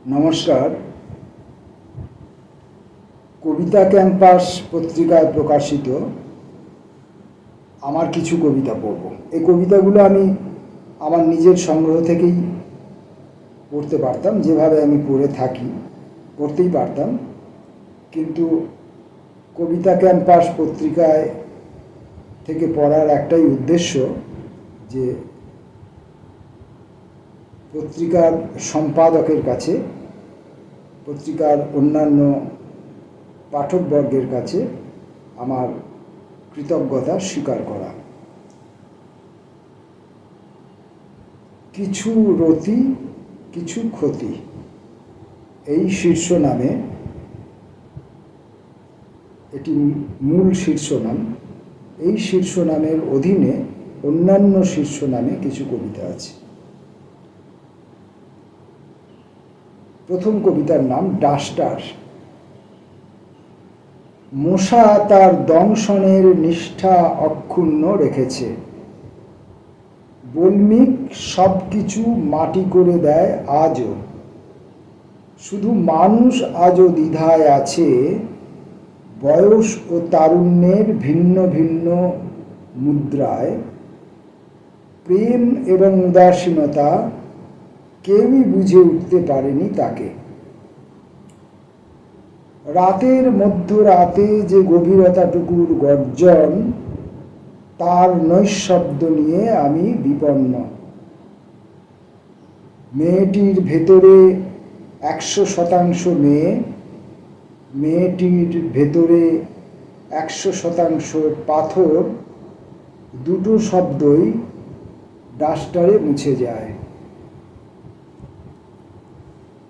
নমস্কার। কবিতা ক্যাম্পাস পত্রিকায় প্রকাশিত আমার কিছু কবিতা পড়ব। এই কবিতাগুলো আমি আমার নিজের সংগ্রহ থেকেই পড়তে পারতাম, যেভাবে আমি পড়ে থাকি পড়তেই পারতাম, কিন্তু কবিতা ক্যাম্পাস পত্রিকায় থেকে পড়ার একটাই উদ্দেশ্য যে পত্রিকার সম্পাদকের কাছে, পত্রিকার অন্যান্য পাঠকবর্গের কাছে আমার কৃতজ্ঞতা স্বীকার করা। কিছু রতি কিছু ক্ষতি, এই শীর্ষনামে, এটি মূল শীর্ষনাম। এই শীর্ষনামের অধীনে অন্যান্য শীর্ষনামে কিছু কবিতা আছে। প্রথম কবিতার নাম ডাস্টার। মশা তার দংশনের নিষ্ঠা অক্ষুণ্ণ রেখেছে, বল্মিক সব কিছু মাটি করে দেয় আজও। শুধু মানুষ আজও দ্বিধায় আছে, বয়স ও তারুণ্যের ভিন্ন ভিন্ন মুদ্রায়। প্রেম এবং উদাসীনতা কেউই বুঝে উঠতে পারেনি তাকে। রাতের মধ্যরাতে যে গভীরতাটুকুর গর্জন, তার নৈঃশব্দ নিয়ে আমি বিপন্ন। মেয়েটির ভেতরে 100% মেয়ে, মেয়েটির ভেতরে 100% পাথর, দুটো শব্দই ডাস্টারে মুছে যায়।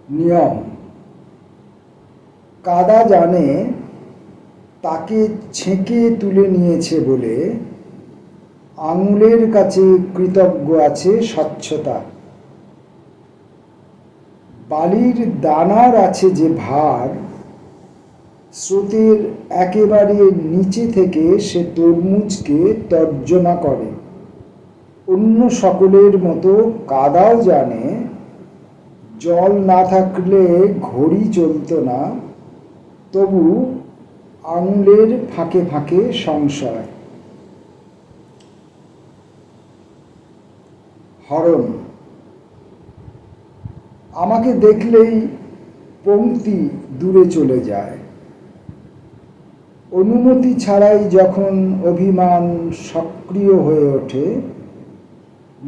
নিয়ম। কাদা জানে তাকে ছেঁকে তুলে নিয়েছে বলে আঙুলের কাছে কৃতজ্ঞ আছে স্বচ্ছতা। বালির দানার আছে যে ভার, স্রোতের একেবারে নিচে থেকে সে তরমুজকে তর্জমা করে। অন্য সকলের মতো কাদাও জানে জল না থাকলে ঘড়ি চলত না, তবু আঙুলের ফাঁকে ফাঁকে সংশয়। হরণ। আমাকে দেখলেই পংক্তি দূরে চলে যায়। অনুমতি ছাড়াই যখন অভিমান সক্রিয় হয়ে ওঠে,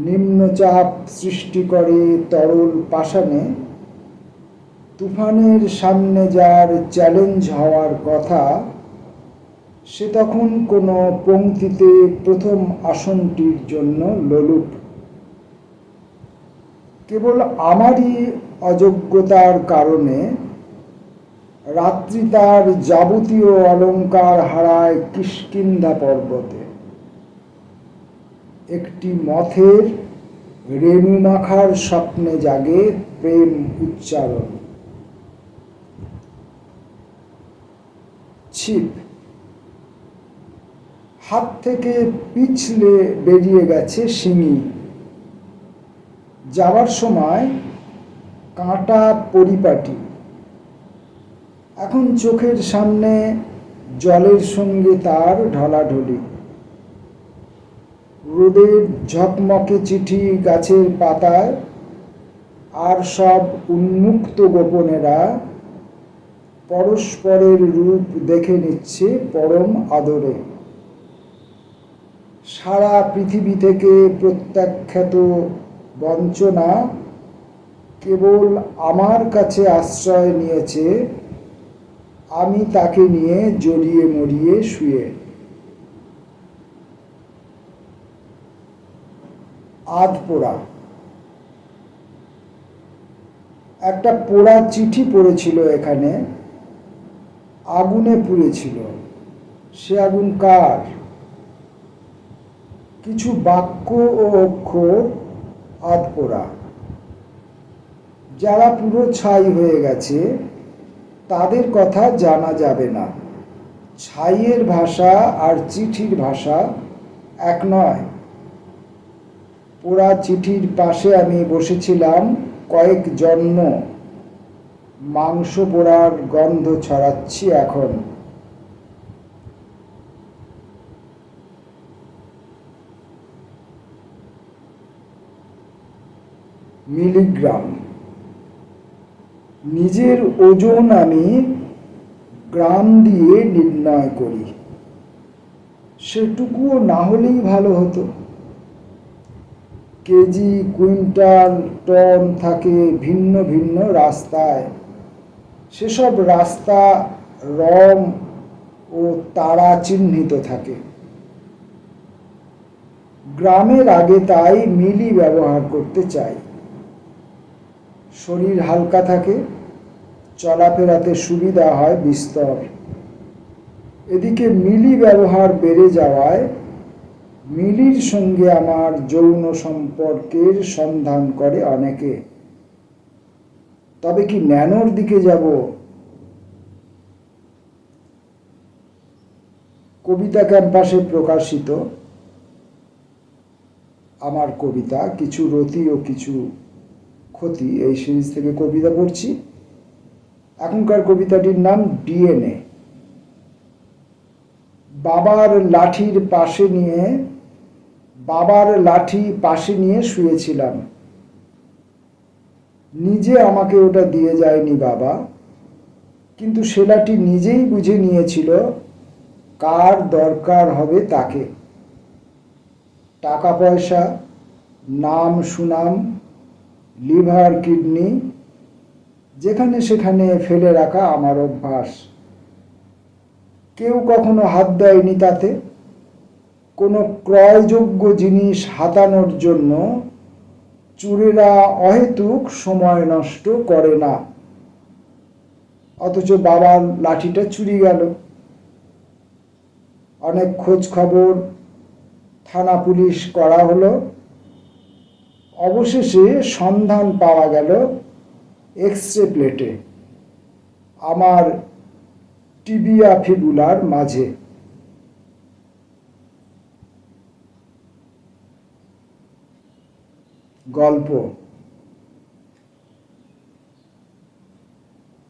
নিম্নচাপ সৃষ্টি করে তরল পাষাণে। তুফানের সামনে যার চ্যালেঞ্জ হওয়ার কথা, সে তখন কোনো পংক্তিতে প্রথম আসনটির জন্য লোলুপ। কেবল আমারই অযোগ্যতার কারণে রাত্রি তার যাবতীয় অলঙ্কার হারায় কিষ্কিন্ধা পর্বতে। একটি মথের রেণু মাখার স্বপ্নে জাগে প্রেম উচ্চারণ। ছিপ। হাত থেকে পিছলে বেরিয়ে গেছে শিঙি। যাওয়ার সময় কাঁটা পরিপাটি। এখন চোখের সামনে জলের সঙ্গে তার ঢলাঢলি। রোদের ঝকমকে চিঠি গাছের পাতায়, আর সব উন্মুক্ত গোপনেরা পরস্পরের রূপ দেখে নিচ্ছে পরম আদরে। সারা পৃথিবী থেকে প্রত্যাখ্যাত বঞ্চনা কেবল আমার কাছে আশ্রয় নিয়েছে, আমি তাকে নিয়ে জড়িয়ে মরিয়ে শুয়ে। আধ পোড়া। একটা পোড়া চিঠি পড়েছিল এখানে, আগুনে পুড়েছিল। সে আগুন কার? কিছু বাক্য ও অক্ষর আধ পোড়া। যারা পুরো ছাই হয়ে গেছে তাদের কথা জানা যাবে না। ছাইয়ের ভাষা আর চিঠির ভাষা এক নয়। পোড়া চিঠির পাশে আমি বসেছিলাম কয়েক জন্ম, মাংস পোড়ার গন্ধ ছড়াচ্ছি এখন। মিলিগ্রাম। নিজের ওজন আমি গ্রাম দিয়ে নির্ণয় করি। সেটুকুও না হলেই ভালো হতো। কেজি, কুইন্টাল, টন থাকে ভিন্ন ভিন্ন রাস্তায়। সেসব রাস্তা রং ও তারা চিহ্নিত থাকে। গ্রামের আগে তাই মিলি ব্যবহার করতে চাই। শরীর হালকা থাকে, চলাফেরাতে সুবিধা হয় বিস্তর। এদিকে মিলি ব্যবহার বেড়ে যাওয়ায় মিলির সঙ্গে আমার যৌন সম্পর্কের সন্ধান করে অনেকে। তবে কি ন্যানোর দিকে যাব? কবিতা ক্যাম্পাসে প্রকাশিত আমার কবিতা কিছু রতি ও কিছু ক্ষতি, এই সিরিজ থেকে কবিতা পড়ছি। এখনকার কবিতাটির নাম ডিএনএ। বাবার লাঠি পাশে নিয়ে শুয়েছিলাম। নিজে আমাকে ওটা দিয়ে যায়নি বাবা, কিন্তু সে লাঠি নিজেই বুঝে নিয়েছিল কার দরকার হবে তাকে। টাকা পয়সা, নাম সুনাম, লিভার কিডনি যেখানে সেখানে ফেলে রাখা আমার অভ্যাস। কেউ কখনো হাত দেয়নি তাতে। কোনো ক্রয়যোগ্য জিনিস হাতানোর জন্য চোরেরা অহেতুক সময় নষ্ট করে না। অথচ বাবার লাঠিটা চুরি গেল। অনেক খোঁজ খবর, থানা পুলিশ করা হলো। অবশেষে সন্ধান পাওয়া গেল এক্স-রে প্লেটে, আমার টিবিয়া ফিবুলার মাঝে। গল্প।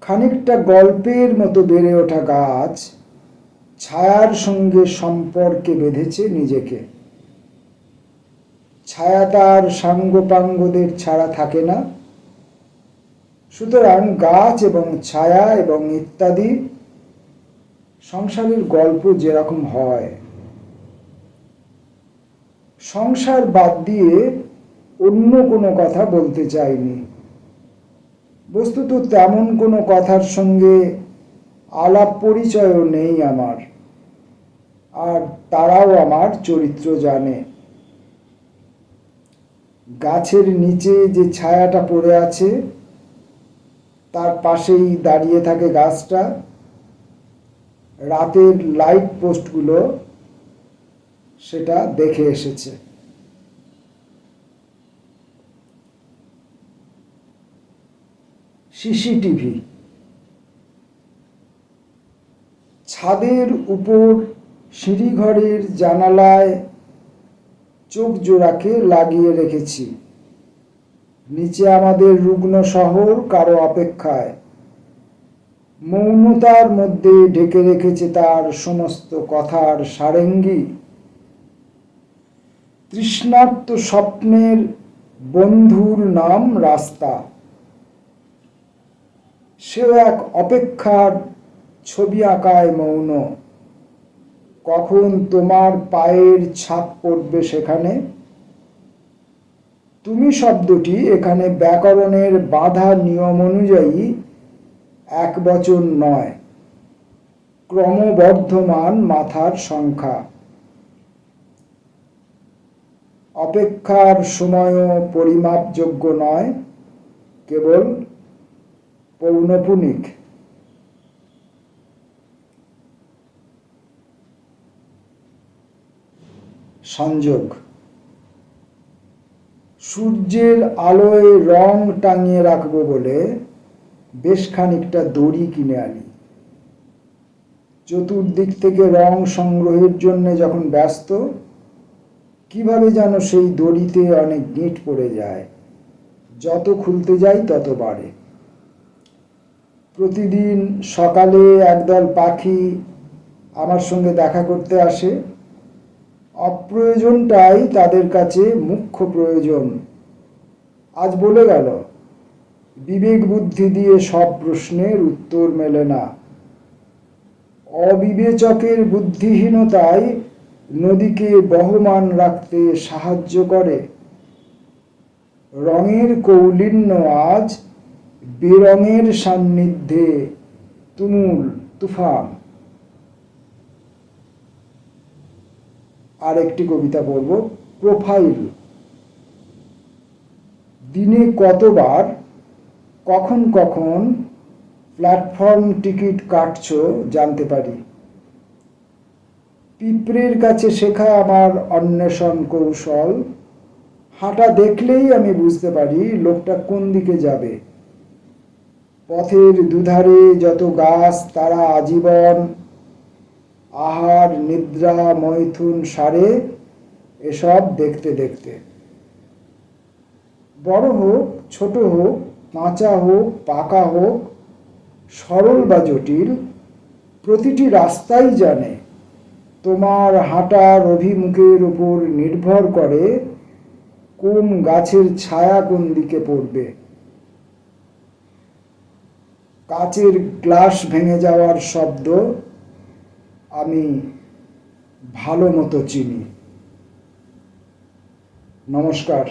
খানিকটা গল্পের মতো বেড়ে ওঠা গাছ ছায়ার সঙ্গে সম্পর্কে বেঁধেছে নিজেকে। ছায়া তার সাঙ্গপাঙ্গদের ছাড়া থাকে না। সুতরাং গাছ এবং ছায়া এবং ইত্যাদি সংসারের গল্প যেরকম হয়, সংসার বাদ দিয়ে অন্য কোনো কথা বলতে চাইনি। বস্তুত তেমন কোনো কথার সঙ্গে আলাপ পরিচয়ও নেই আমার, আর তারাও আমার চরিত্র জানে। গাছের নিচে যে ছায়াটা পড়ে আছে তার পাশেই দাঁড়িয়ে থাকে গাছটা। রাতের লাইট পোস্টগুলো সেটা দেখে এসেছে। সিসিটিভি। ছাদের উপর সিঁড়িঘরের জানালায় চোখ জোড়াকে লাগিয়ে রেখেছি। নিচে আমাদের রুগ্ন শহর কারো অপেক্ষায়। মৌনতার মধ্যে ঢেকে রেখেছে তার সমস্ত কথার সারেঙ্গি। তৃষ্ণার্ত স্বপ্নের বন্ধুর নাম রাস্তা। সেও এক অপেক্ষার ছবি আঁকায় মৌন। কখন তোমার পায়ের ছাপ পড়বে সেখানে? তুমি শব্দটি এখানে ব্যাকরণের বাঁধা নিয়ম অনুযায়ী একবচন নয়, ক্রমবর্ধমান মাথার সংখ্যা। অপেক্ষার সময়ও পরিমাপযোগ্য নয়, কেবল পৌনপুনিক। সংযোগ। সূর্যের আলোয় রং টাঙিয়ে রাখবো বলে বেশ খানিকটা দড়ি কিনে আনি। চতুর্দিক থেকে রং সংগ্রহের জন্য যখন ব্যস্ত, কিভাবে যেন সেই দড়িতে অনেক গিঁট পড়ে যায়। যত খুলতে যাই তত বাড়ে। প্রতিদিন সকালে একদল পাখি আমার সঙ্গে দেখা করতে আসে। অপ্রয়োজনটাই তাদের কাছে মুখ্য প্রয়োজন। আজ বলে গেল, বিবেক বুদ্ধি দিয়ে সব প্রশ্নের উত্তর মেলে না। অবিবেচকের বুদ্ধিহীনতাই নদীকে বহমান রাখতে সাহায্য করে। রঙের কৌলিন্য আজ বেরঙের সান্নিধ্যে তুমুল তুফান। আর একটি কবিতা পড়ব, প্রোফাইল। দিনে কতবার কখন কখন প্ল্যাটফর্ম টিকিট কাটছো জানতে পারি। পিঁপড়ের কাছে শেখা আমার অন্বেষণ কৌশল। হাঁটা দেখলেই আমি বুঝতে পারি লোকটা কোন দিকে যাবে। পথের দুধারে যত গাছ তারা আজীবন আহার নিদ্রা মৈথুন সারে এসব দেখতে দেখতে। বড় হোক ছোট হোক, কাঁচা হোক পাকা হোক, সরল বা জটিল, প্রতিটি রাস্তাই জানে তোমার হাঁটার অভিমুখের উপর নির্ভর করে কোন গাছের ছায়া কোন দিকে পড়বে। কাচের গ্লাস ভেঙে যাওয়ার শব্দ আমি ভালো মতো চিনি। নমস্কার।